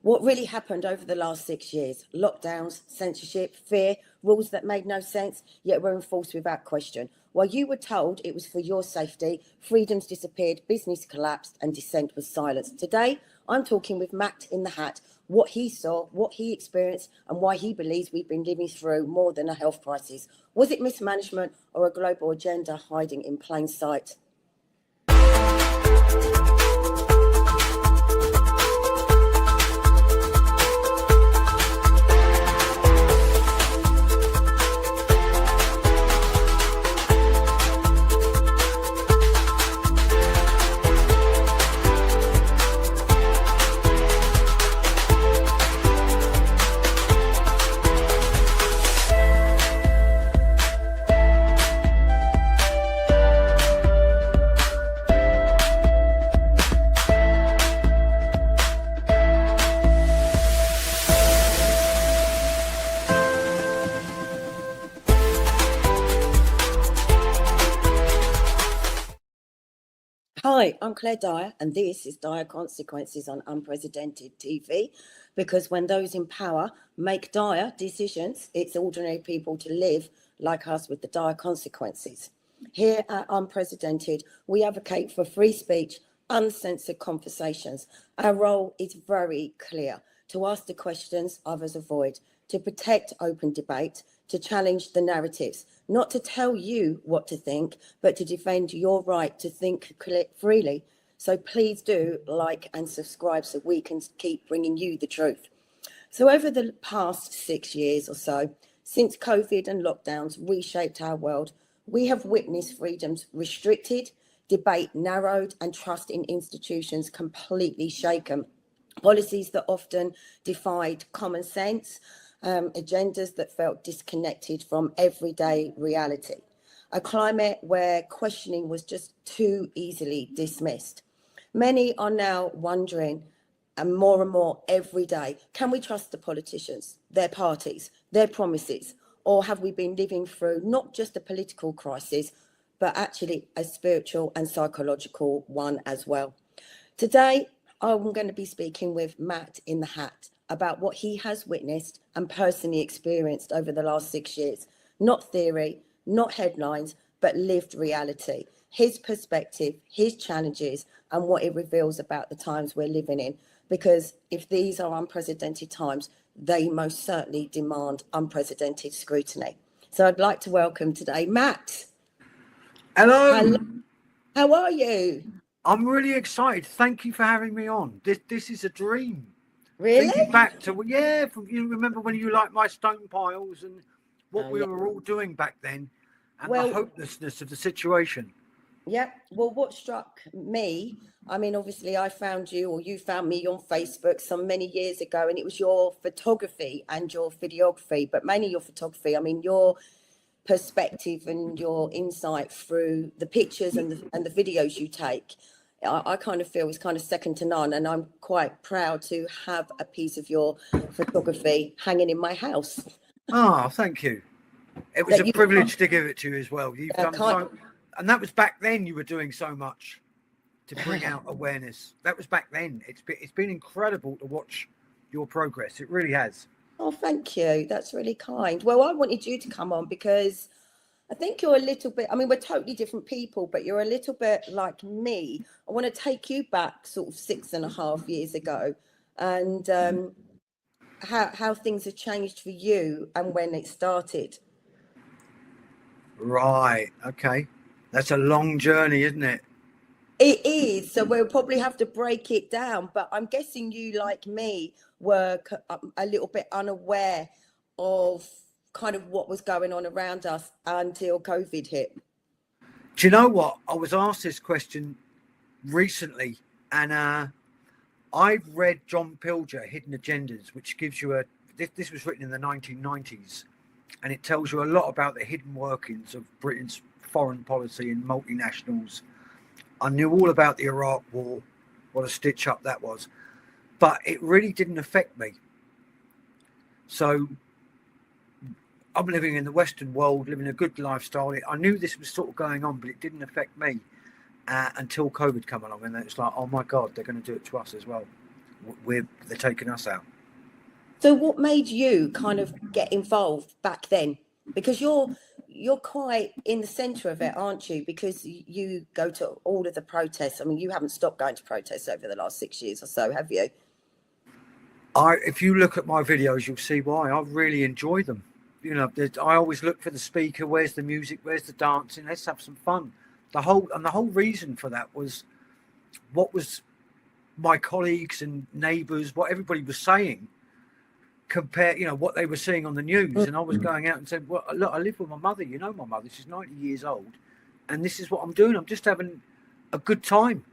What really happened over the last 6 years? Lockdowns, censorship, fear, rules that made no sense, yet were enforced without question. While you were told it was for your safety, freedoms disappeared, business collapsed, and dissent was silenced. Today, I'm talking with Matt in the Hat, what he saw, what he experienced, and why he believes we've been living through more than a health crisis. Was it mismanagement or a global agenda hiding in plain sight? Hi, I'm Claire Dyer, and this is Dire Consequences on Unprecedented TV, because when those in power make dire decisions, it's ordinary people to live like us with the dire consequences. Here at Unprecedented, we advocate for free speech, uncensored conversations. Our role is very clear: to ask the questions others avoid, to protect open debate, to challenge the narratives, not to tell you what to think, but to defend your right to think freely. So please do like and subscribe so we can keep bringing you the truth. So over the past 6 years or so, since COVID and lockdowns reshaped our world, we have witnessed freedoms restricted, debate narrowed, and trust in institutions completely shaken. Policies that often defied common sense, agendas that felt disconnected from everyday reality, a climate where questioning was just too easily dismissed. Many are now wondering, and more every day, can we trust the politicians, their parties, their promises, or have we been living through not just a political crisis, but actually a spiritual and psychological one as well? Today, I'm going to be speaking with Matt in the Hat about what he has witnessed and personally experienced over the last 6 years. Not theory, not headlines, but lived reality. His perspective, his challenges, and what it reveals about the times we're living in. Because if these are unprecedented times, they most certainly demand unprecedented scrutiny. So I'd like to welcome today Matt. Hello. How are you? I'm really excited. Thank you for having me on. This is a dream. Really? Thinking back to, you remember when you liked my stone piles and what we were all doing back then, and the hopelessness of the situation. Yeah. Well, what struck me, I mean, obviously I found you, or you found me on Facebook some many years ago, and it was your photography and your videography, but mainly your photography. I mean, your perspective and your insight through the pictures and the videos you take, I kind of feel is kind of second to none, and I'm quite proud to have a piece of your photography hanging in my house. Oh, thank you. It was a privilege to give it to you as well. You've done so, and that was back then. You were doing so much to bring out awareness. That was back then. It's been incredible to watch your progress. It really has. Oh, thank you. That's really kind. Well, I wanted you to come on because I think you're a little bit, I mean, we're totally different people, but you're a little bit like me. I want to take you back sort of 6.5 years ago, and how things have changed for you and when it started. Right. Okay. That's a long journey, isn't it? It is. So we'll probably have to break it down. But I'm guessing you, like me, were a little bit unaware of kind of what was going on around us until COVID hit. Do you know what? I was asked this question recently, and I've read John Pilger, Hidden Agendas, which gives you this was written in the 1990s, and it tells you a lot about the hidden workings of Britain's foreign policy and multinationals. I knew all about the Iraq War, what a stitch up that was, but it really didn't affect me. So I'm living in the Western world, living a good lifestyle. I knew this was sort of going on, but it didn't affect me until COVID came along, and it was like, oh my God, they're going to do it to us as well. they're taking us out. So what made you kind of get involved back then? Because you're quite in the centre of it, aren't you? Because you go to all of the protests. I mean, you haven't stopped going to protests over the last 6 years or so, have you? If you look at my videos, you'll see why. I really enjoy them. You know, I always look for the speaker. Where's the music? Where's the dancing? Let's have some fun. The whole reason for that was what was my colleagues and neighbours, what everybody was saying, compare, you know, what they were seeing on the news. And I was going out and saying, well, look, I live with my mother. You know, my mother, she's 90 years old. And this is what I'm doing. I'm just having a good time.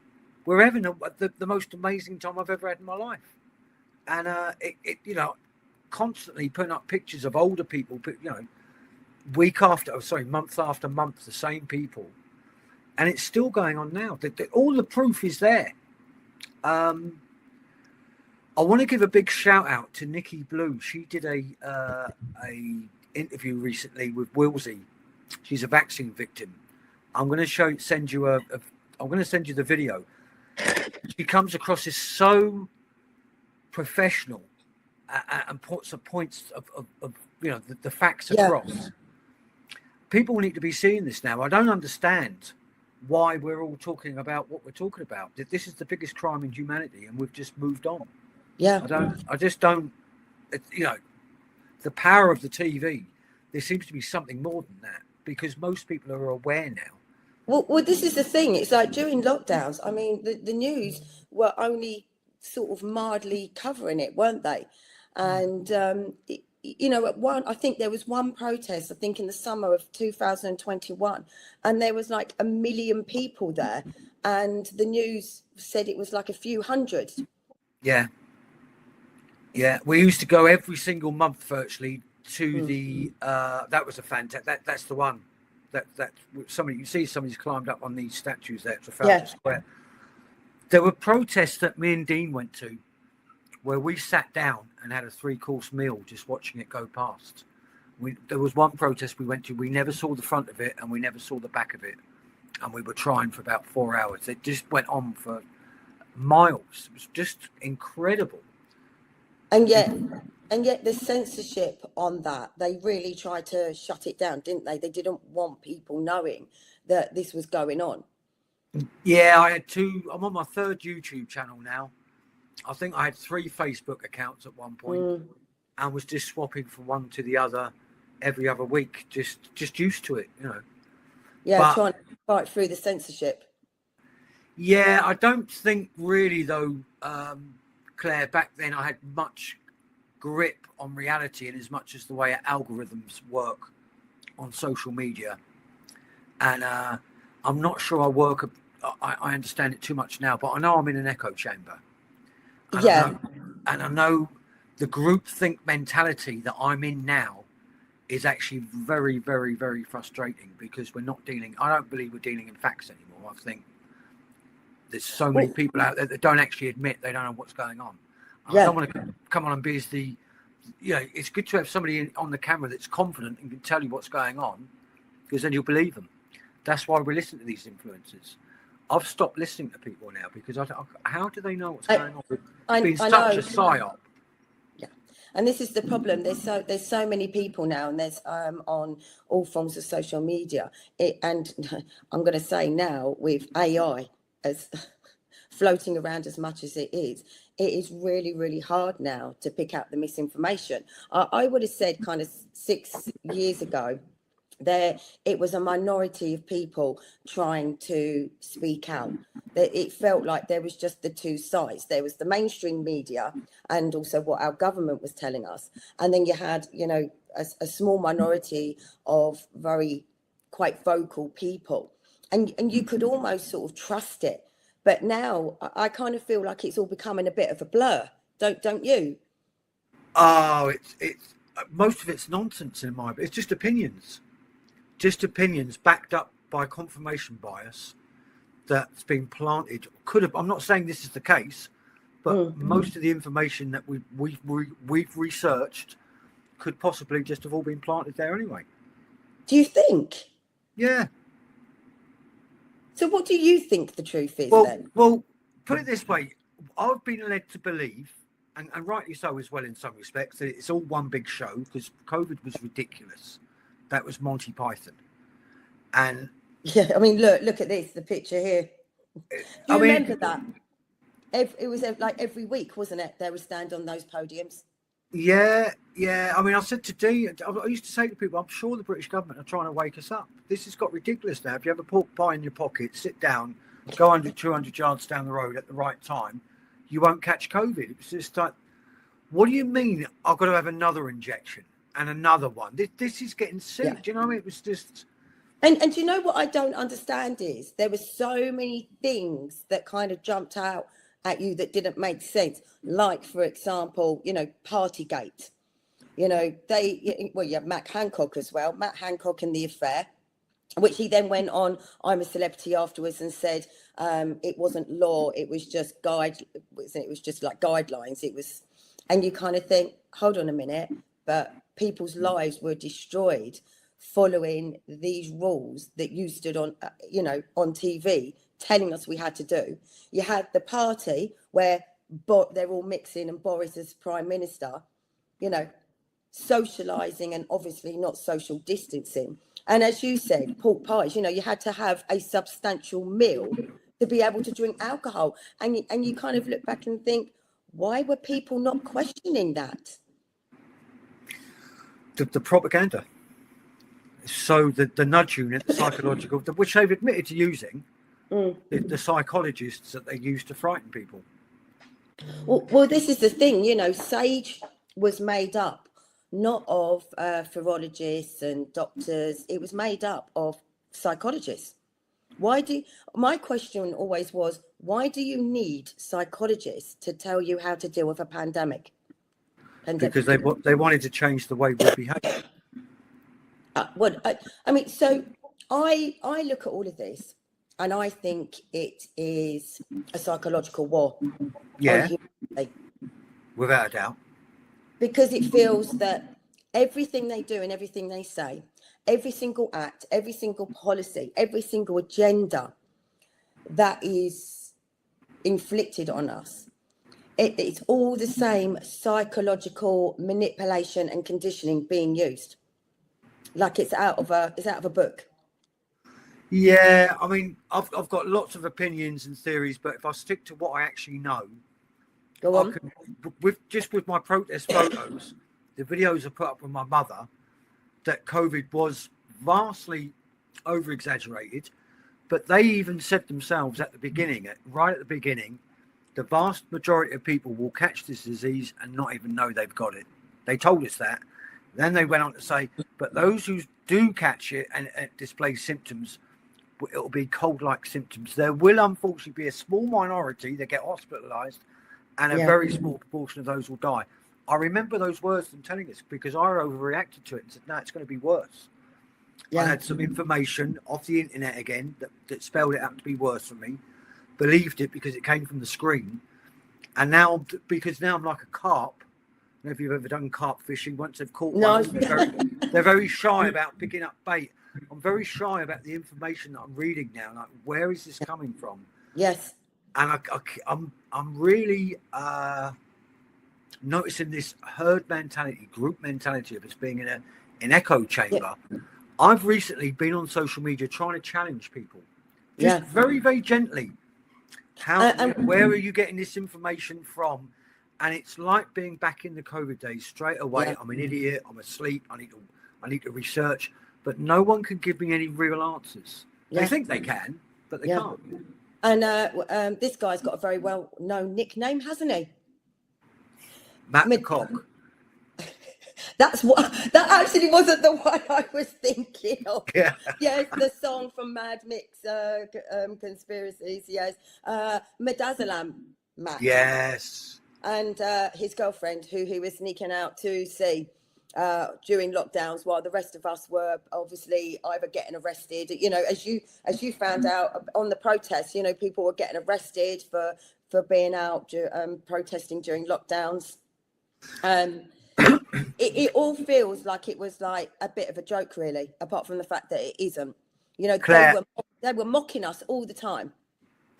We're having the most amazing time I've ever had in my life. And you know, constantly putting up pictures of older people, you know, month after month, the same people. And it's still going on now. All the proof is there. I want to give a big shout out to Nikki Blue. She did a interview recently with Wilsey. She's a vaccine victim. I'm going to send you the video. She comes across as so professional and puts the points of you know, the facts across. People need to be seeing this now. I don't understand why we're all talking about what we're talking about. This is the biggest crime in humanity, and we've just moved on. I just don't, you know, the power of the TV, there seems to be something more than that, because most people are aware now. Well, this is the thing. It's like during lockdowns, I mean, the news were only sort of mildly covering it, weren't they? And, you know, I think there was one protest, I think in the summer of 2021, and there was like 1 million people there. And the news said it was like a few hundred. Yeah. Yeah. We used to go every single month virtually to the, that was a fantastic, that's the one. That somebody, you see somebody's climbed up on these statues there at Trafalgar Square. There were protests that me and Dean went to where we sat down and had a 3-course meal just watching it go past. There was one protest we went to, we never saw the front of it and we never saw the back of it, and we were trying for about 4 hours. It just went on for miles. It was just incredible. And yet the censorship on that, they really tried to shut it down, didn't they? They didn't want people knowing that this was going on. Yeah, I'm on my 3rd YouTube channel now. I think I had 3 Facebook accounts at one point, and was just swapping from one to the other every other week, just used to it, you know. Yeah, trying to fight through the censorship. Yeah, I don't think really though, Claire, back then I had much grip on reality, in as much as the way algorithms work on social media. And I'm not sure I understand it too much now, but I know I'm in an echo chamber. And I know the groupthink mentality that I'm in now is actually very, very, very frustrating, because I don't believe we're dealing in facts anymore. I think there's so many people out there that don't actually admit they don't know what's going on. I don't want to come on and be as the, you know, it's good to have somebody on the camera that's confident and can tell you what's going on, because then you'll believe them. That's why we listen to these influencers. I've stopped listening to people now, because how do they know what's going on? It's been such a psyop. Yeah, and this is the problem. There's so many people now, and there's on all forms of social media. And I'm going to say now, with AI as floating around as much as it is really, really hard now to pick out the misinformation. I would have said kind of 6 years ago, it was a minority of people trying to speak out. That it felt like there was just the two sides. There was the mainstream media and also what our government was telling us, and then you had, you know, a small minority of very quite vocal people, and you could almost sort of trust it. But now I kind of feel like it's all becoming a bit of a blur, don't you? Oh, it's most of it's nonsense in my opinion. It's just opinions backed up by confirmation bias that's been planted. I'm not saying this is the case, but most of the information that we've researched could possibly just have all been planted there anyway. Do you think? Yeah. So what do you think the truth is then? Well, put it this way. I've been led to believe, and rightly so as well in some respects, that it's all one big show because COVID was ridiculous. That was Monty Python. And Yeah, I mean, look at this, the picture here. Do you remember that? It was like every week, wasn't it? They would stand on those podiums. Yeah. I mean, I said to Dee, I used to say to people, I'm sure the British government are trying to wake us up. This has got ridiculous now. If you have a pork pie in your pocket, sit down, go 100, 200 yards down the road at the right time, you won't catch COVID. It was just like, what do you mean I've got to have another injection and another one? This is getting sick. Yeah. Do you know what I mean? It was just... And do you know what I don't understand is there were so many things that kind of jumped out at you that didn't make sense. Like, for example, Partygate. You have Matt Hancock as well. Matt Hancock and the affair, which he then went on I'm a Celebrity afterwards and said it wasn't law, it was just it was just like guidelines. It was, and you kind of think, hold on a minute, but people's lives were destroyed following these rules that you stood on, on TV telling us we had to do. You had the party where they're all mixing and Boris as Prime Minister, socialising and obviously not social distancing. And as you said, pork pies, you had to have a substantial meal to be able to drink alcohol. And you kind of look back and think, why were people not questioning that? The propaganda. So the nudge unit, the psychological, which they've admitted to using, the psychologists that they use to frighten people. Well, this is the thing, SAGE was made up not of virologists and doctors. It was made up of psychologists. My question always was, why do you need psychologists to tell you how to deal with a pandemic? Because they wanted to change the way we behave. So I look at all of this and I think it is a psychological war. Yeah, without a doubt. Because it feels that everything they do and everything they say, every single act, every single policy, every single agenda that is inflicted on us, it's all the same psychological manipulation and conditioning being used. Like it's out of a book. Yeah, I mean, I've got lots of opinions and theories, but if I stick to what I actually know, Go on. With my protest photos, the videos I put up with my mother, that COVID was vastly over-exaggerated, but they even said themselves right at the beginning, the vast majority of people will catch this disease and not even know they've got it. They told us that. Then they went on to say, but those who do catch it and display symptoms, it'll be cold-like symptoms. There will unfortunately be a small minority that get hospitalized, and a very small proportion of those will die. I remember those words them telling us because I overreacted to it and said, no, it's going to be worse. I had some information off the internet again that spelled it out to be worse for me, believed it because it came from the screen. And now, because now I'm like a carp, I don't know if you've ever done carp fishing. Once they've caught one, they're very shy about picking up bait. I'm very shy about the information that I'm reading now. Like, where is this coming from? Yes. And I'm really noticing this herd mentality, group mentality of us being in an echo chamber. Yeah. I've recently been on social media trying to challenge people, just very, very gently. Where are you getting this information from? And it's like being back in the COVID days. Straight away, I'm an idiot. I'm asleep. I need to research, but no one can give me any real answers. They think they can, but they can't. And this guy's got a very well-known nickname, hasn't he? Matt the Cock. That actually wasn't the one I was thinking of. Yeah. Yes, the song from Mad Mix Conspiracies. Yes, Medazalam, Matt. Yes. And his girlfriend, who he was sneaking out to see during lockdowns, while the rest of us were obviously either getting arrested. As you found out on the protests, people were getting arrested for being out protesting during lockdowns. It all feels like it was like a bit of a joke, really, apart from the fact that it isn't. Claire, they were mocking us all the time.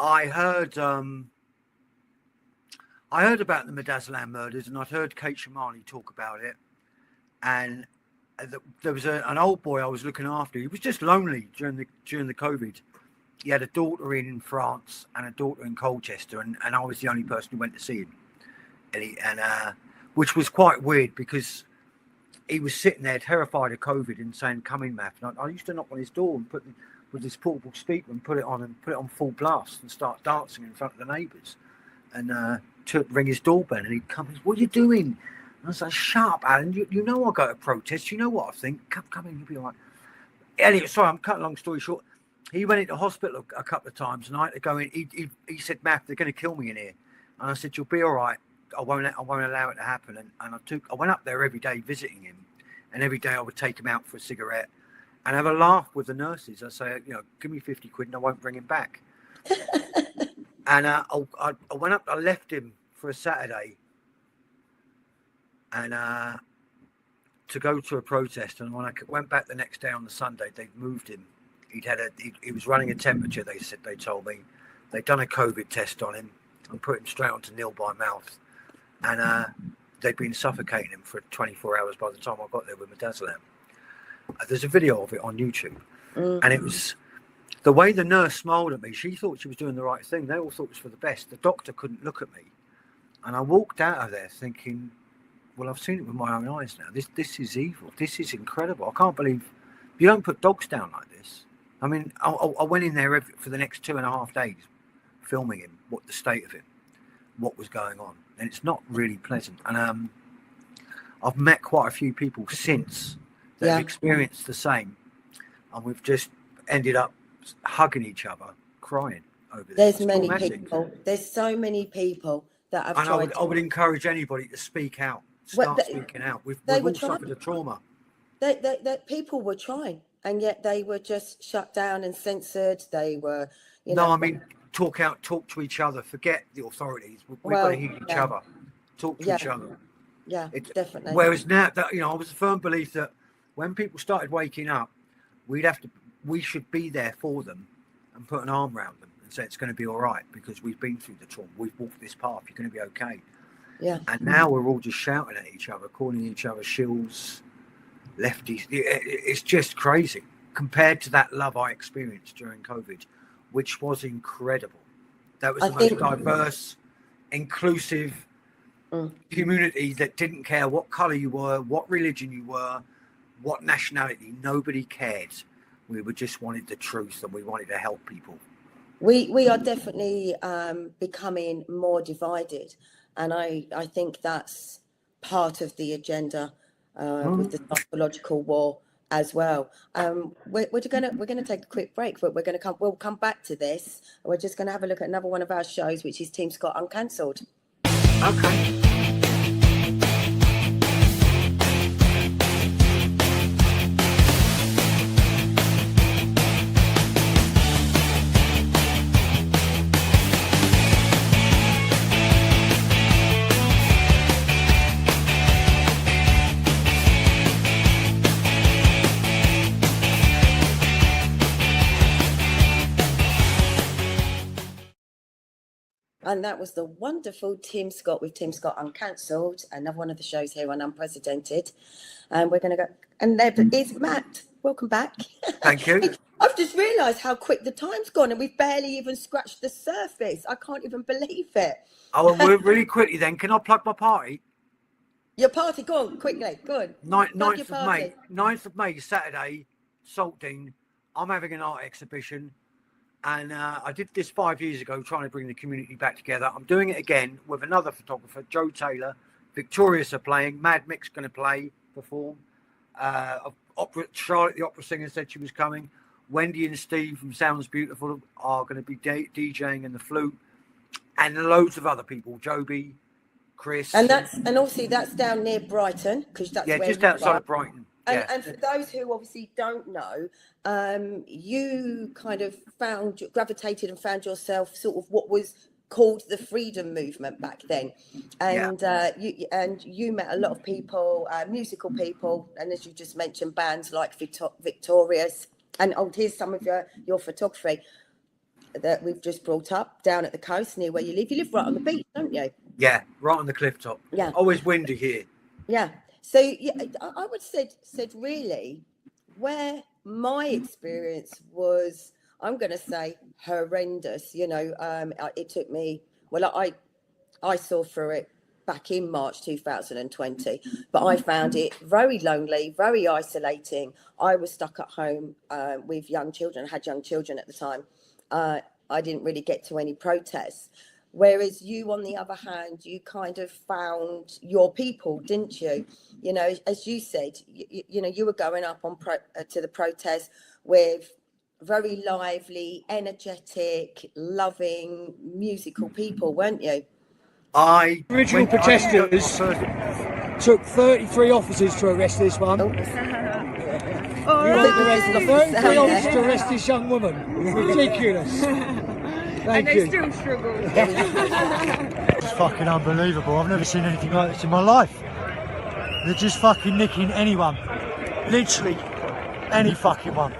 I heard I heard about the Midazolam murders, and I'd heard Kate Shamani talk about it. And there was an old boy I was looking after. He was just lonely during the COVID. He had a daughter in France and a daughter in Colchester, and I was the only person who went to see him. And which was quite weird because he was sitting there terrified of COVID and saying, "Come in, Matt." And I used to knock on his door and put with this portable speaker and put it on full blast and start dancing in front of the neighbours. And to ring his doorbell, and he'd come. "What are you doing?" And I was like, "Shut up, Alan. You know I go to protest. You know what I think. Come in. You'll be all right." Anyway, sorry, I'm cutting a long story short. He went into hospital a couple of times, and I had to go in. He said, "Matt, they're going to kill me in here." And I said, "You'll be all right. I won't allow it to happen." And I went up there every day visiting him, and every day I would take him out for a cigarette and have a laugh with the nurses. I say, "Give me 50 quid and I won't bring him back." And I went up. I left him for a Saturday, and to go to a protest. And when I went back the next day on the Sunday, they moved him. He was running a temperature. They told me they'd done a COVID test on him and put him straight onto nil by mouth, and they'd been suffocating him for 24 hours by the time I got there with midazolam. There's a video of it on YouTube, and it was the way the nurse smiled at me. She thought she was doing the right thing. They all thought it was for the best. The doctor couldn't look at me, and I walked out of there thinking, well, I've seen it with my own eyes now. This is evil. This is incredible. I can't believe you don't put dogs down like this. I mean, I went in there for the next 2.5 days filming him, what the state of him, what was going on. And it's not really pleasant. And I've met quite a few people since that have experienced the same. And we've just ended up hugging each other, crying over this. There's many people. There's so many people that have tried. I would encourage anybody to speak out. Start speaking out. We've all suffered a trauma. That people were trying, and yet they were just shut down and censored. They were, I mean, talk to each other. Forget the authorities. We've got to hear each other. Talk to each other. Yeah, definitely. Whereas now, that I was a firm belief that when people started waking up, we should be there for them and put an arm around them and say it's going to be all right because we've been through the trauma. We've walked this path. You're going to be okay. Yeah. And now we're all just shouting at each other, calling each other shills, lefties. It's just crazy compared to that love I experienced during COVID, which was incredible. That was the most diverse, inclusive community that didn't care what colour you were, what religion you were, what nationality. Nobody cared. We just wanted the truth and we wanted to help people. We are definitely becoming more divided. And I think that's part of the agenda with the psychological war as well. We're gonna take a quick break, but we'll come back to this. We're just gonna have a look at another one of our shows, which is Team Scott Uncancelled. Okay. And that was the wonderful Tim Scott with Tim Scott Uncancelled, another one of the shows here on Unprecedented. And we're going to go. And there is Matt. Welcome back. Thank you. I've just realised how quick the time's gone and we've barely even scratched the surface. I can't even believe it. Oh, well, really quickly then, can I plug my party? Your party, go on, quickly, good. 9th of May, Saturday, Saltine. I'm having an art exhibition. And I did this 5 years ago, trying to bring the community back together. I'm doing it again with another photographer, Joe Taylor. Victorious are playing. Mad Mick's going to perform. Charlotte, the opera singer, said she was coming. Wendy and Steve from Sounds Beautiful are going to be DJing in the flute. And loads of other people, Joby, Chris. And obviously that's down near Brighton, because that's where just outside of Brighton. And for those who obviously don't know, you kind of gravitated and found yourself sort of what was called the freedom movement back then, and you met a lot of people, musical people, and as you just mentioned, bands like Victorious, and here's some of your photography that we've just brought up down at the coast near where you live. You live right on the beach, don't you? Yeah, right on the cliff top. Yeah. Always windy here. Yeah. So yeah, I would said really where my experience was, I'm going to say horrendous. It took me, well, I saw through it back in March 2020, but I found it very lonely, very isolating. I was stuck at home with young children, had young children at the time. I didn't really get to any protests. Whereas you, on the other hand, you kind of found your people, didn't you? As you said, you were going up to the protest with very lively, energetic, loving, musical people, weren't you? Original protesters took 33 officers to arrest this one. Oh, You won't arrest 33 officers to arrest this young woman. Ridiculous. Thank you. And they still struggle. It's fucking unbelievable. I've never seen anything like this in my life. They're just fucking nicking anyone. Literally any fucking one.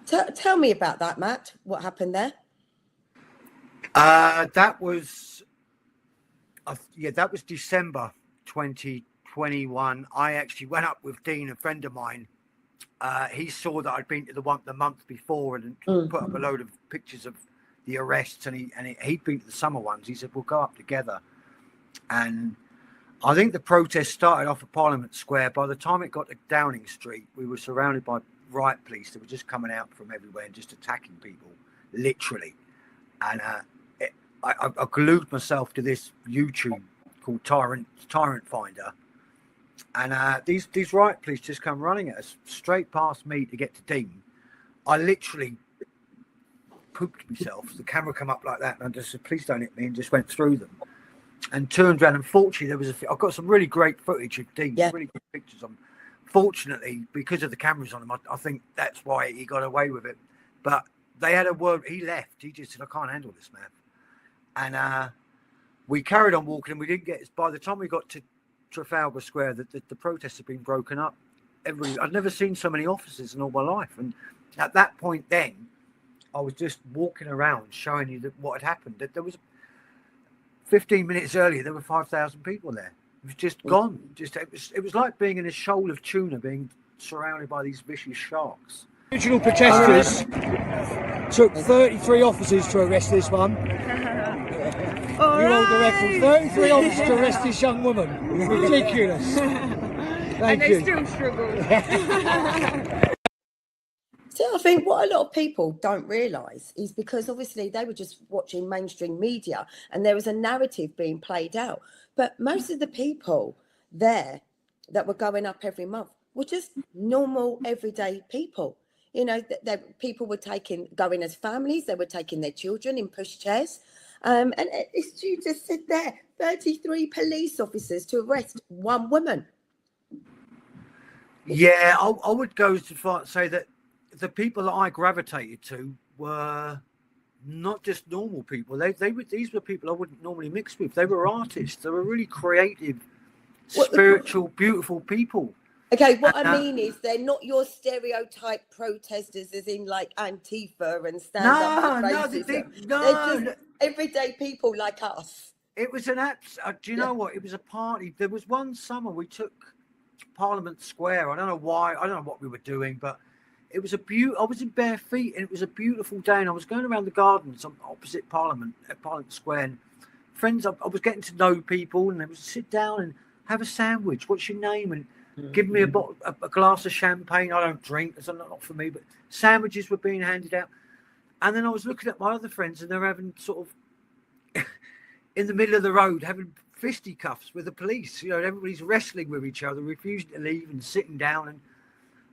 Tell me about that, Matt. What happened there? That was December 2021. I actually went up with Dean, a friend of mine. He saw that I'd been to the month before and put up a load of pictures of the arrests, and he'd been to the summer ones. He said, we'll go up together. And I think the protest started off at Parliament Square. By the time it got to Downing Street, we were surrounded by riot police that were just coming out from everywhere and just attacking people, literally. And I glued myself to this YouTube called Tyrant Finder. And these riot police just come running at us straight past me to get to Dean. I literally pooped myself. The camera come up like that, and I just said, "Please don't hit me," and just went through them and turned around. And fortunately, I've got some really great footage of Dean, really good pictures of him. Fortunately, because of the cameras on him, I think that's why he got away with it. But they had a word. He left. He just said, "I can't handle this, man." And we carried on walking, and we didn't get. By the time we got to Trafalgar Square, the protests had been broken up. I'd never seen so many officers in all my life, and at that point, then I was just walking around showing you what had happened. That there was 15 minutes earlier, there were 5,000 people there. It was just gone. It was like being in a shoal of tuna, being surrounded by these vicious sharks. Original protesters took 33 officers to arrest this one. You hold the record. 33 officers to arrest this young woman. Ridiculous. Thank you. And they still struggle. So I think what a lot of people don't realise is because obviously they were just watching mainstream media and there was a narrative being played out. But most of the people there that were going up every month were just normal, everyday people. People were going as families, they were taking their children in pushchairs. And it's you just said there, 33 police officers to arrest one woman. Yeah, I would go as far to say that the people that I gravitated to were not just normal people. These were people I wouldn't normally mix with. They were artists. They were really creative, spiritual, beautiful people. Okay, what I mean is they're not your stereotype protesters as in like Antifa and stand up for racism. They're just everyday people like us. It was an do you know what? It was a party. There was one summer we took Parliament Square. I don't know why. I don't know what we were doing, but it was I was in bare feet, and it was a beautiful day. And I was going around the gardens opposite Parliament at Parliament Square. And friends, I was getting to know people, and they would sit down and have a sandwich. What's your name? And give me a glass of champagne. I don't drink. It's not for me. But sandwiches were being handed out. And then I was looking at my other friends, and they're having sort of in the middle of the road, having fisticuffs with the police. Everybody's wrestling with each other, refusing to leave and sitting down. And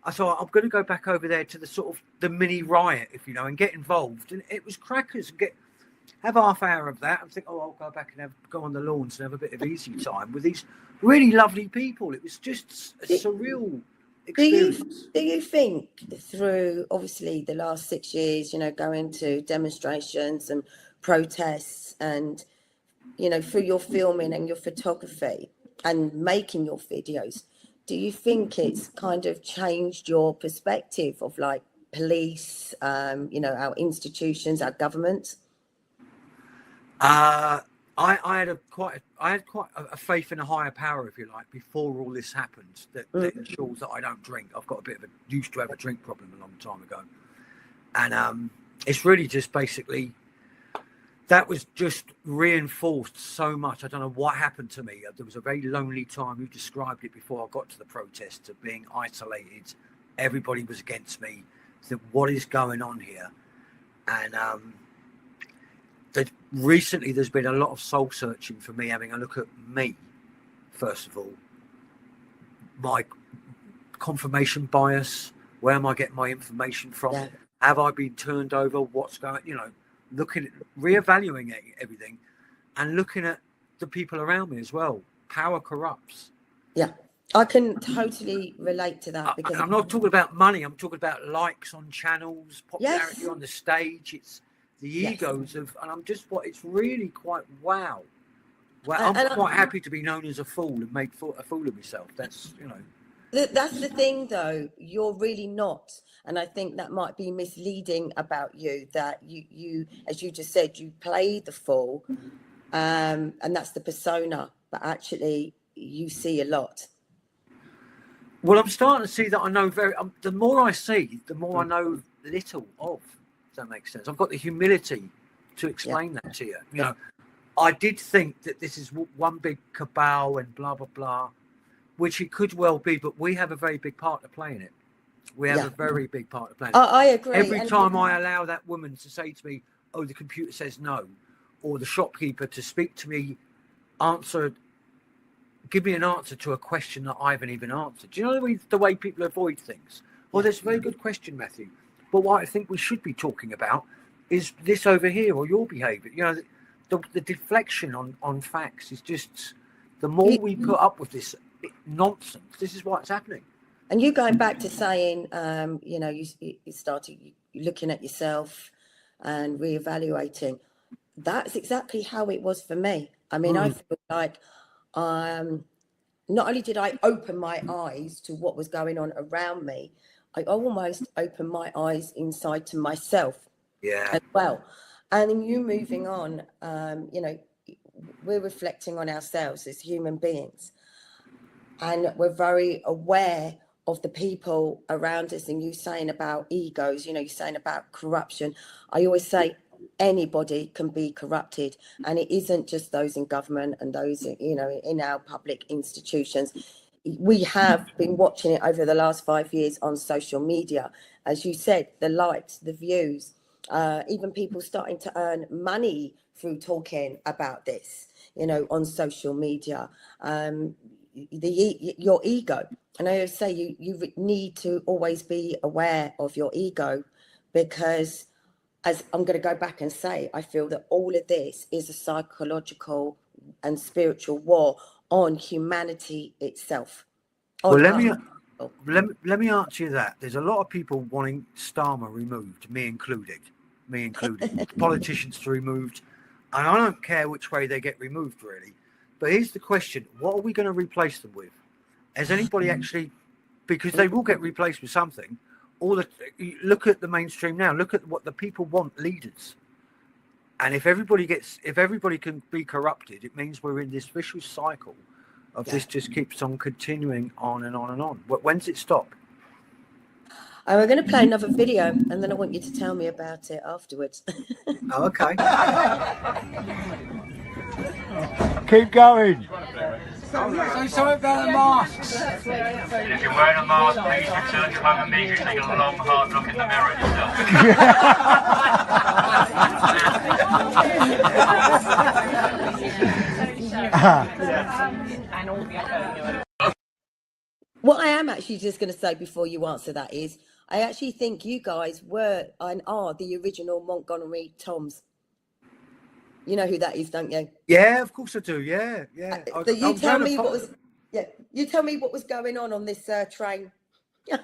I thought, I'm going to go back over there to the sort of the mini riot, and get involved. And it was crackers. Have half hour of that and think, I'll go back and go on the lawns and have a bit of easy time with these really lovely people. It was just a surreal experience. Do you think through obviously the last 6 years, going to demonstrations and protests and, through your filming and your photography and making your videos, do you think it's kind of changed your perspective of like police, our institutions, our government? I had quite a faith in a higher power, if you like, before all this happened. That ensures that I don't drink. I've got used to have a drink problem a long time ago, and it's really just basically that was just reinforced so much. I don't know what happened to me. There was a very lonely time. You described it before I got to the protest, of being isolated. Everybody was against me. So what is going on here? And recently there's been a lot of soul searching for me, having a look at me, first of all. My confirmation bias, where am I getting my information from? Yeah. Have I been turned over? What's going, looking at, reevaluating everything and looking at the people around me as well. Power corrupts. Yeah, I can totally relate to that, because I'm not talking about money. I'm talking about likes on channels, popularity on the stage. It's the egos of, and it's really quite wow. Well, I'm quite happy to be known as a fool and make a fool of myself. That's, That's the thing, though. You're really not. And I think that might be misleading about you, that you, as you just said, you play the fool, and that's the persona, but actually you see a lot. Well, I'm starting to see that I know the more I see, the more I know little of. Does that make sense? I've got the humility to explain that to you. I did think that this is one big cabal and blah, blah, blah, which it could well be, but we have a very big part to play in it. We have a very big part to play in it. I agree. Every time I allow that woman to say to me, oh, the computer says no, or the shopkeeper to speak to me, give me an answer to a question that I haven't even answered. Do you know the way people avoid things? Well, that's a very good question, Matthew. But what I think we should be talking about is this over here, or your behaviour. The deflection on facts is just, the more we put up with this nonsense, this is what's happening. And you going back to saying, you started looking at yourself and reevaluating. That's exactly how it was for me. I mean, I feel like not only did I open my eyes to what was going on around me, I almost opened my eyes inside to myself as well. And in you moving on, we're reflecting on ourselves as human beings. And we're very aware of the people around us. And you saying about egos, you're saying about corruption. I always say anybody can be corrupted. And it isn't just those in government and those, in our public institutions. We have been watching it over the last 5 years on social media. As you said, the likes, the views, even people starting to earn money through talking about this, on social media. Your ego. And I always say you need to always be aware of your ego, because, as I'm going to go back and say, I feel that all of this is a psychological and spiritual war on humanity itself. Well, let me answer you that. There's a lot of people wanting Starmer removed, me included, politicians to removed, and I don't care which way they get removed, really. But here's the question: what are we going to replace them with? Has anybody actually? Because they will get replaced with something. Look at the mainstream now. Look at what the people want: leaders. And if everybody can be corrupted, it means we're in this vicious cycle of this just keeps on continuing on and on and on. When's it stop? We're going to play another video, and then I want you to tell me about it afterwards. Oh, okay. Keep going. Say something about the masks. If you're wearing a mask, please return to home immediately. Take a long, hard look in the mirror at yourself. What I am actually just going to say before you answer that is, I actually think you guys were and are the original Montgomery Toms. You know who that is, don't you? Yeah, of course I do. Yeah. You tell me what was going on this train.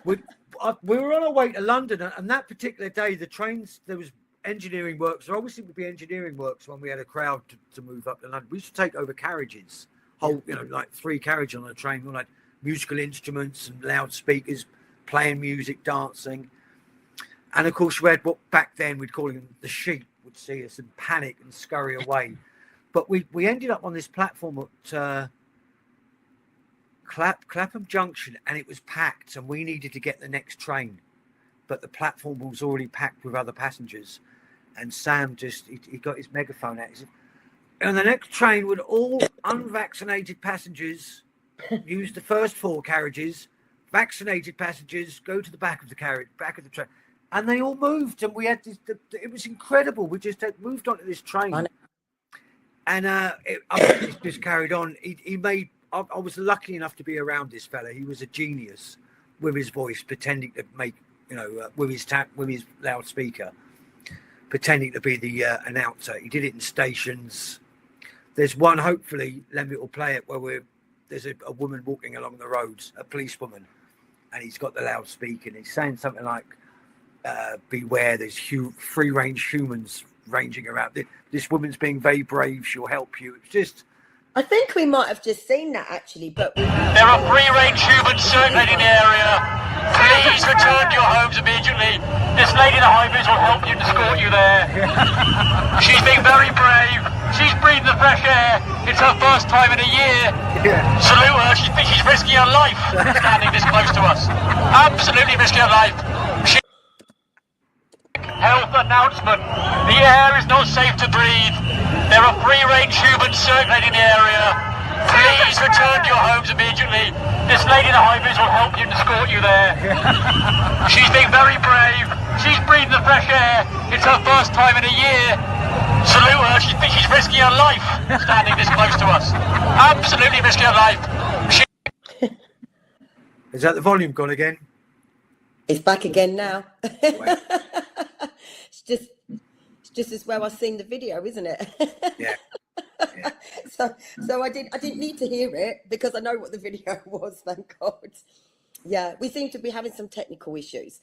we were on our way to London, and that particular day, the trains, there was engineering works. There obviously would be engineering works when we had a crowd to move up to London. We used to take over carriages, like 3 carriages on a train. We had musical instruments and loudspeakers, playing music, dancing, and of course we had what back then we'd call them the sheep. would see us and panic and scurry away. But we ended up on this platform at Clapham Junction, and it was packed, and we needed to get the next train, but the platform was already packed with other passengers. And Sam he got his megaphone out. He said, and the next train would all unvaccinated passengers use the first 4 carriages. Vaccinated passengers go to the back of the train. And they all moved, and we had this. It was incredible. We just moved onto this train, and it just carried on. He made. I was lucky enough to be around this fella. He was a genius with his voice, pretending to make, with his loudspeaker, pretending to be the announcer. He did it in stations. There's one, hopefully, Lemmy will play it, where there's a woman walking along the roads, a policewoman, and he's got the loudspeaker, and he's saying something like, beware, there's free-range humans ranging around. This woman's being very brave, she'll help you. It's just... I think we might have just seen that, actually, but... There are free-range humans circulating the area. Please return to your homes immediately. This lady in the high vis will help you and escort you there. She's being very brave. She's breathing the fresh air. It's her first time in a year. Salute her. She's risking her life standing this close to us. Absolutely risking her life. Health announcement. The air is not safe to breathe. There are free-range humans circulating the area. Please return to your homes immediately. This lady in the high vis will help you and escort you there. She's being very brave. She's breathing the fresh air. It's her first time in a year. Salute her. She's risking her life standing this close to us. Absolutely risking her life. Is that the volume gone again? It's back again now. It's just as well I've seen the video, isn't it? Yeah. So I didn't need to hear it because I know what the video was, thank God. Yeah, we seem to be having some technical issues.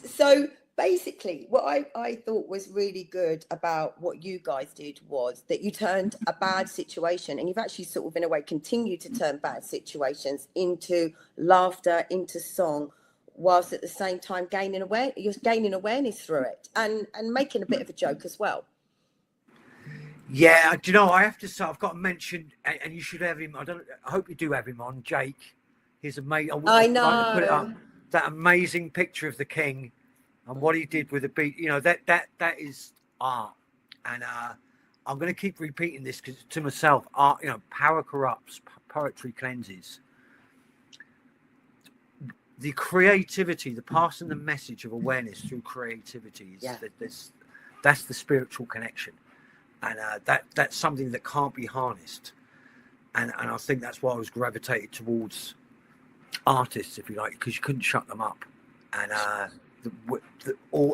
So basically what I thought was really good about what you guys did was that you turned a bad situation, and you've actually sort of in a way continued to turn bad situations into laughter, into song, whilst at the same time you're gaining awareness through it and making a bit of a joke as well. Yeah, do you know, I have to say, I've got to mention, and you should have him. I hope you do have him on, Jake. He's amazing. I know. Like to put it up, that amazing picture of the king and what he did with the beat. You know, that is art, and I'm going to keep repeating this because to myself, art. You know, power corrupts, poetry cleanses. The creativity, the passing the message of awareness through creativity is that's the spiritual connection. And that's something that can't be harnessed. And I think that's why I was gravitated towards artists, if you like, because you couldn't shut them up. And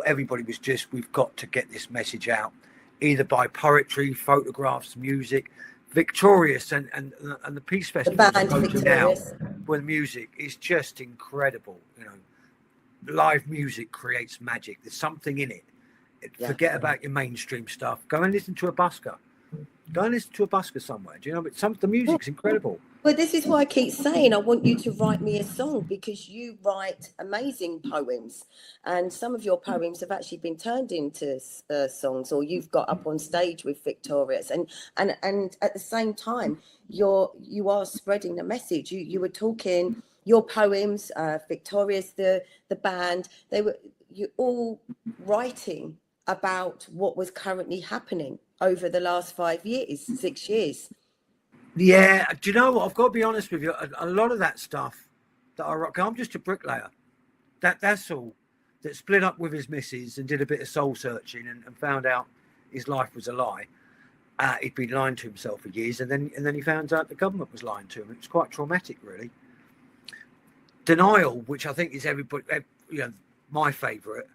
everybody was just, we've got to get this message out, either by poetry, photographs, music. Victorious and the Peace Festival now with music is just incredible. You know, live music creates magic. There's something in it. Forget about your mainstream stuff. Go and listen to a busker. Go and listen to a busker somewhere. Do you know? But the music's incredible. Well, this is why I keep saying I want you to write me a song, because you write amazing poems, and some of your poems have actually been turned into songs, or you've got up on stage with Victorious, and at the same time you are spreading the message. You were talking your poems, Victorious, the band, you're all writing about what was currently happening over the last 6 years. Yeah, do you know what? I've got to be honest with you. A lot of that stuff that I'm just a bricklayer. That's all. That split up with his missus and did a bit of soul searching and found out his life was a lie. He'd been lying to himself for years, and then he found out the government was lying to him. It was quite traumatic, really. Denial, which I think is my favourite,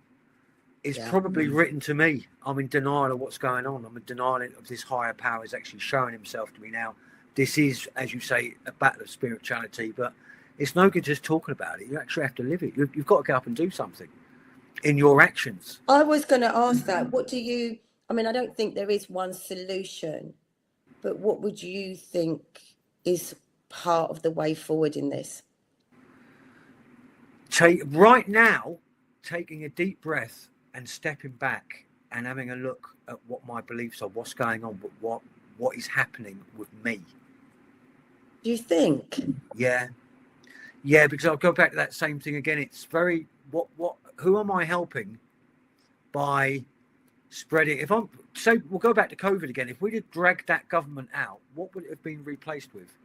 is probably written to me. I'm in denial of what's going on. I'm in denial of this higher power is actually showing himself to me now. This is, as you say, a battle of spirituality, but it's no good just talking about it. You actually have to live it. You've got to get up and do something in your actions. I was going to ask that. I don't think there is one solution, but what would you think is part of the way forward in this? Right now, taking a deep breath and stepping back and having a look at what my beliefs are, what's going on, but what is happening with me. Do you think? Yeah, because I'll go back to that same thing again. It's very who am I helping by spreading? If I'm we'll go back to COVID again. If we'd have dragged that government out, what would it have been replaced with?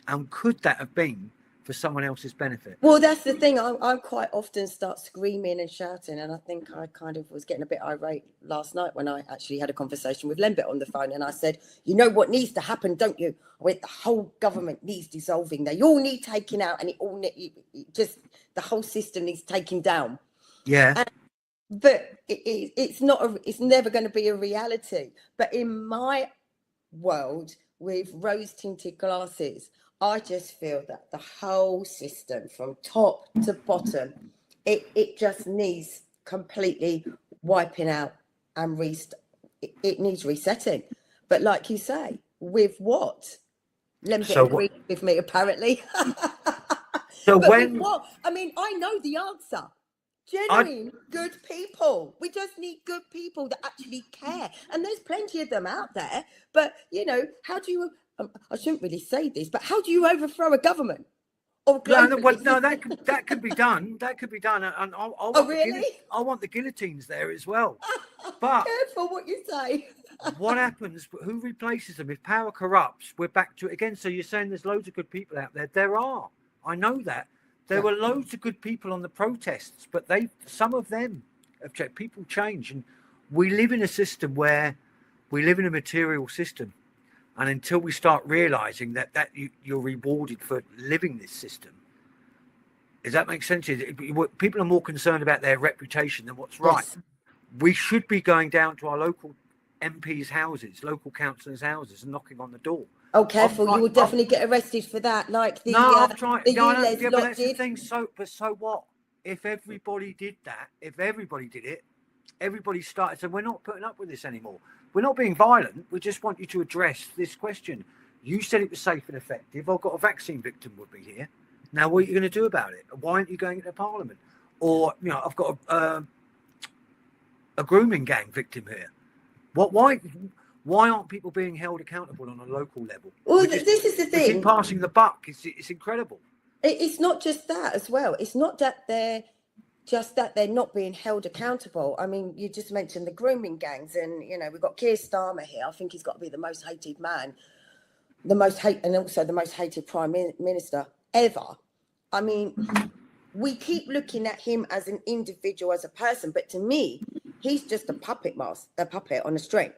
And could that have been for someone else's benefit? Well, that's the thing. I quite often start screaming and shouting, and I think I kind of was getting a bit irate last night when I actually had a conversation with Lembit on the phone, and I said, "You know what needs to happen, don't you? I went, the whole government needs dissolving. They all need taking out, and just the whole system needs taking down." Yeah. But it's not. It's never going to be a reality. But in my world, with rose-tinted glasses, I just feel that the whole system, from top to bottom, it just needs completely wiping out and it needs resetting. But like you say, with what? Lembit agreed with me, apparently. So but when with what? I mean, I know the answer. Genuine good people. We just need good people that actually care, and there's plenty of them out there. But how do you? I shouldn't really say this, but how do you overthrow a government? No, that could be done. That could be done, and I want the guillotines there as well. But careful what you say. What happens? Who replaces them? If power corrupts, we're back to it again. So you're saying there's loads of good people out there. There are. I know that. There were loads of good people on the protests, but some of them have changed. People change, and we live in a system where we live in a material system, and until we start realizing that you're rewarded for living this system, does that make sense? People are more concerned about their reputation than what's right. Yes. We should be going down to our local MPs' houses, local councillors' houses, and knocking on the door. Oh, careful! You will definitely get arrested for that. Like the I've tried. The but that's the thing. So what? If everybody did that, if everybody did it, everybody started. So we're not putting up with this anymore. We're not being violent. We just want you to address this question. You said it was safe and effective. I've got a vaccine victim would be here. Now, what are you going to do about it? Why aren't you going into Parliament? Or I've got a grooming gang victim here. Why aren't people being held accountable on a local level? Well, this is the thing. Keep passing the buck. It's incredible. It's not just that as well. It's not that they're not being held accountable. I mean, you just mentioned the grooming gangs, and we've got Keir Starmer here. I think he's got to be the most hated man, and also the most hated Prime Minister ever. I mean, we keep looking at him as an individual, as a person, but to me, he's just a puppet on a string.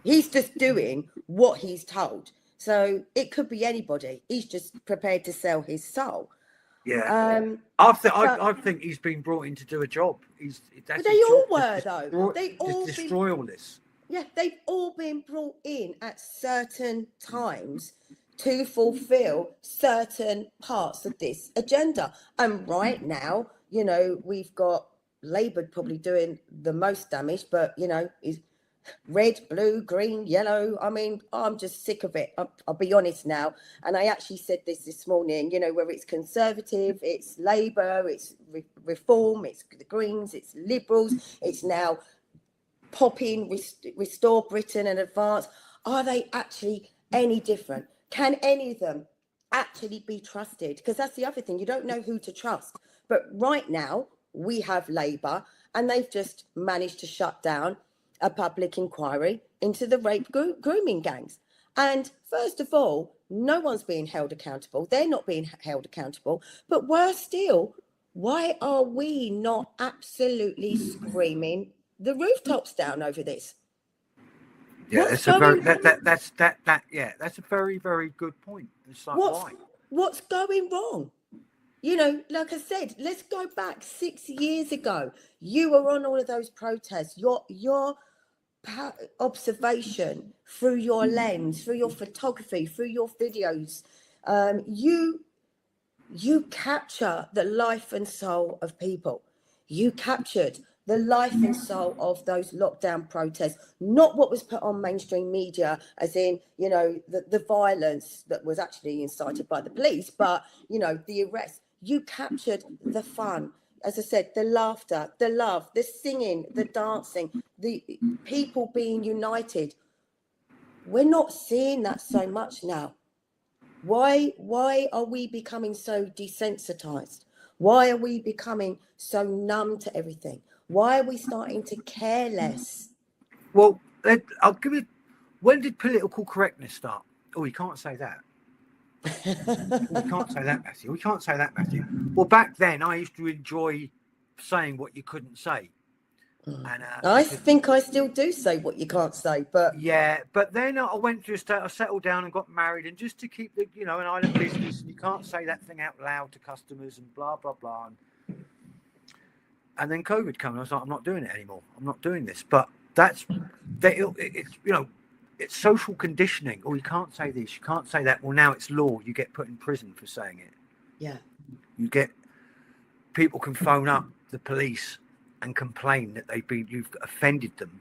He's just doing what he's told. So it could be anybody. He's just prepared to sell his soul. Yeah. I think he's been brought in to do a job. But they all were, though. They all destroy all this. Yeah, they've all been brought in at certain times to fulfill certain parts of this agenda. And right now, we've got Labour probably doing the most damage, but, is red, blue, green, yellow. I mean, I'm just sick of it. I'll be honest now. And I actually said this morning, where it's Conservative, it's Labour, it's Reform, it's the Greens, it's Liberals, it's now popping, Restore Britain and Advance. Are they actually any different? Can any of them actually be trusted? Because that's the other thing. You don't know who to trust. But right now, we have Labour, and they've just managed to shut down a public inquiry into the rape grooming gangs. And first of all, no one's being held accountable. They're not being held accountable. But worse still, why are we not absolutely screaming the rooftops down over this? Yeah, that's a very, very good point. It's like, what's going wrong? Like I said, let's go back 6 years ago. You were on all of those protests. Your observation through your lens, through your photography, through your videos, you capture the life and soul of people. You captured the life and soul of those lockdown protests, not what was put on mainstream media, as in, the violence that was actually incited by the police, but, the arrest. You captured the fun. as I said, the laughter, the love, the singing, the dancing, the people being united. We're not seeing that so much now. Why are we becoming so desensitized? Why are we becoming so numb to everything? Why are we starting to care less? Well, I'll give you. When did political correctness start? Oh, you can't say that. We can't say that, Matthew. We can't say that, Matthew. Well, back then, I used to enjoy saying what you couldn't say. And I think I still do say what you can't say, but yeah, but then I went through a state. I settled down and got married, and just to keep the, an island business, and you can't say that thing out loud to customers and blah blah blah. And then COVID came, and I was like, I'm not doing it anymore. I'm not doing this. But it's it's social conditioning. Oh, you can't say this, you can't say that. Well, now it's law. You get put in prison for saying it. yeah. People can phone up the police and complain that you've offended them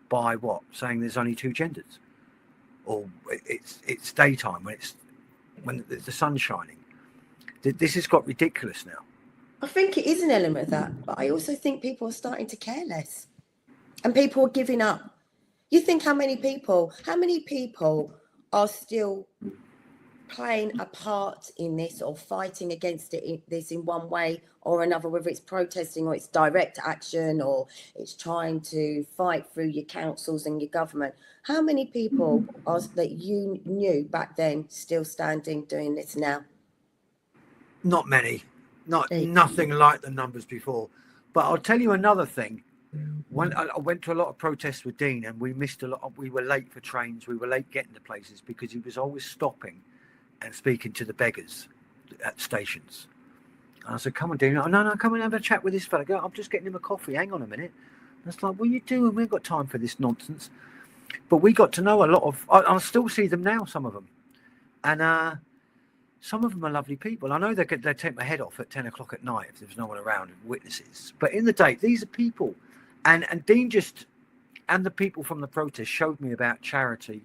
by what? Saying there's only two genders, or it's daytime when the sun's shining. This has got ridiculous now. I think it is an element of that, but I also think people are starting to care less, and people are giving up. You think how many people are still playing a part in this or fighting against this in one way or another, whether it's protesting or it's direct action or it's trying to fight through your councils and your government. How many people that you knew back then still standing doing this now? Not many. Nothing like the numbers before. But I'll tell you another thing. When I went to a lot of protests with Dean, and we missed a lot. We were late for trains. We were late getting to places because he was always stopping and speaking to the beggars at stations. And I said, "Come on, Dean." "Oh, no, come and have a chat with this fella." "Go, I'm just getting him a coffee. Hang on a minute." And it's like, "What are you doing? We ain't got time for this nonsense." But we got to know a lot of. I still see them now. Some of them, and some of them are lovely people. I know they take my head off at 10 o'clock at night if there's no one around and witnesses. But in the day, these are people. And Dean and the people from the protest showed me about charity.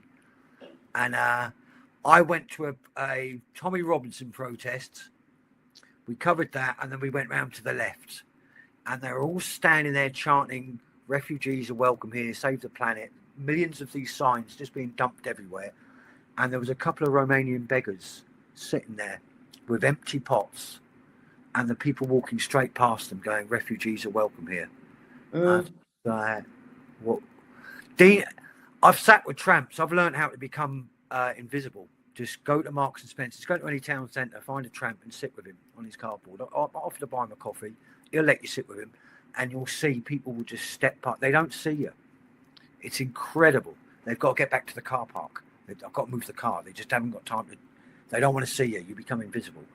And I went to a Tommy Robinson protest. We covered that, and then we went round to the left. And they were all standing there chanting, "Refugees are welcome here, save the planet." Millions of these signs just being dumped everywhere. And there was a couple of Romanian beggars sitting there with empty pots, and the people walking straight past them going, "Refugees are welcome here." What? Dean, I've sat with tramps. I've learned how to become invisible. Just go to Marks and Spencer's, go to any town centre, find a tramp and sit with him on his cardboard. I offer to buy him a coffee. He'll let you sit with him, and you'll see people will just step up. They don't see you. It's incredible. They've got to get back to the car park. I've got to move the car. They just haven't got time to. They don't want to see you. You become invisible.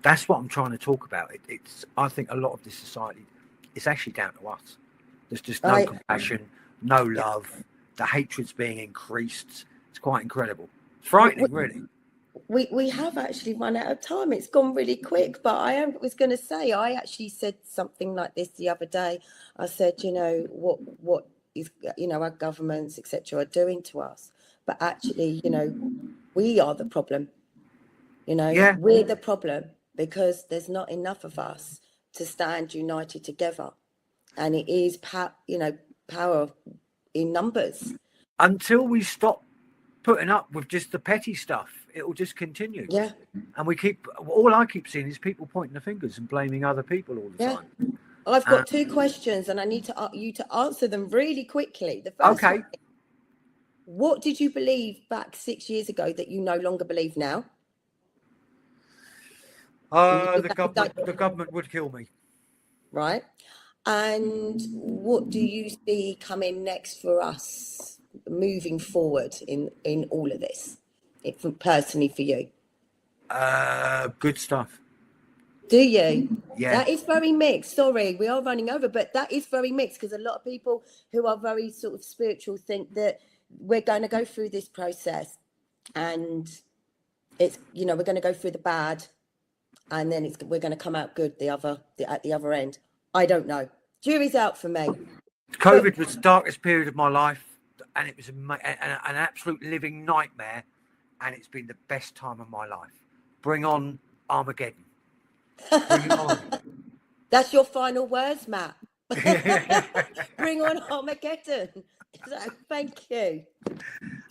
That's what I'm trying to talk about. I think a lot of this society, it's actually down to us. There's just no compassion, no love. The hatred's being increased. It's quite incredible. It's frightening, really. We have actually run out of time. It's gone really quick, but I was going to say, I actually said something like this the other day. I said, what is, our governments, etc., are doing to us. But actually, we are the problem. We're the problem because there's not enough of us to stand united together. And it is, power in numbers. Until we stop putting up with just the petty stuff, it will just continue. Yeah. And all I keep seeing is people pointing the fingers and blaming other people all the time. I've got two questions, and I need you to answer them really quickly. The first one, what did you believe back 6 years ago that you no longer believe now? The government would kill me. Right. And what do you see coming next for us moving forward in all of this, personally for you? Good stuff. Do you? Yeah. That is very mixed. Sorry, we are running over, but that is very mixed because a lot of people who are very sort of spiritual think that we're going to go through this process and it's, we're going to go through the bad and then we're going to come out good at the other end. I don't know. Jury's out for me. COVID was the darkest period of my life, and it was an absolute living nightmare, and it's been the best time of my life. Bring on Armageddon. Bring it on. That's your final words, Matt. Bring on Armageddon. So, thank you.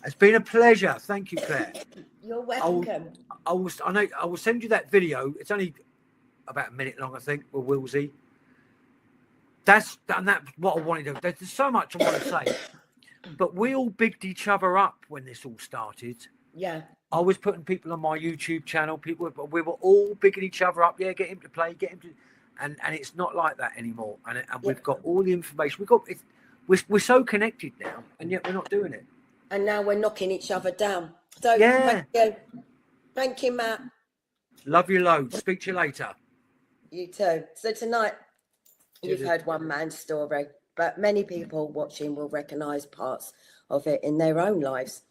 It's been a pleasure. Thank you, Claire. You're welcome. I will send you that video. It's only about a minute long, I think, with Willsey. That's what I wanted to. There's so much I want to say, but we all bigged each other up when this all started. Yeah. I was putting people on my YouTube channel. We were all bigging each other up. Yeah, get him to play, get him to, and it's not like that anymore. And we've got all the information. We're so connected now, and yet we're not doing it. And now we're knocking each other down. So yeah. Thank you, Matt. Love you loads. Speak to you later. You too. So tonight, you've heard one man's story, but many people watching will recognise parts of it in their own lives.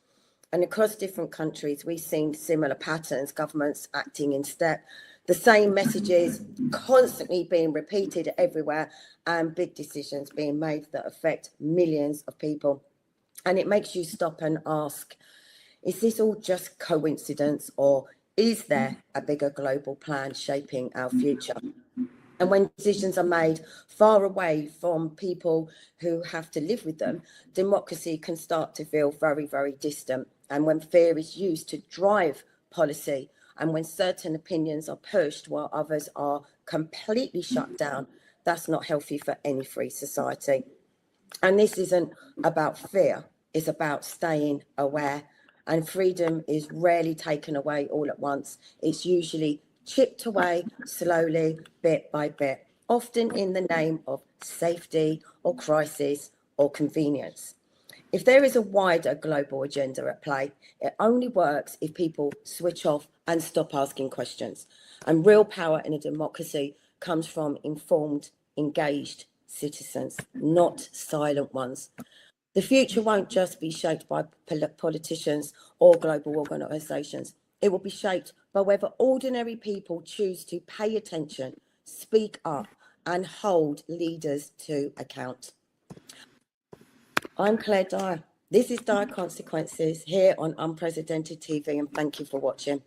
And across different countries, we've seen similar patterns, governments acting in step, the same messages constantly being repeated everywhere, and big decisions being made that affect millions of people. And it makes you stop and ask, is this all just coincidence, or is there a bigger global plan shaping our future? And when decisions are made far away from people who have to live with them, democracy can start to feel very, very distant. And when fear is used to drive policy, and when certain opinions are pushed while others are completely shut down, that's not healthy for any free society. And this isn't about fear, it's about staying aware. And freedom is rarely taken away all at once. It's usually chipped away slowly, bit by bit, often in the name of safety or crisis or convenience. If there is a wider global agenda at play, it only works if people switch off and stop asking questions. And real power in a democracy comes from informed, engaged citizens, not silent ones. The future won't just be shaped by politicians or global organisations. It will be shaped by whether ordinary people choose to pay attention, speak up, and hold leaders to account. I'm Claire Dyer. This is Dire Consequences here on Unprecedented TV, and thank you for watching.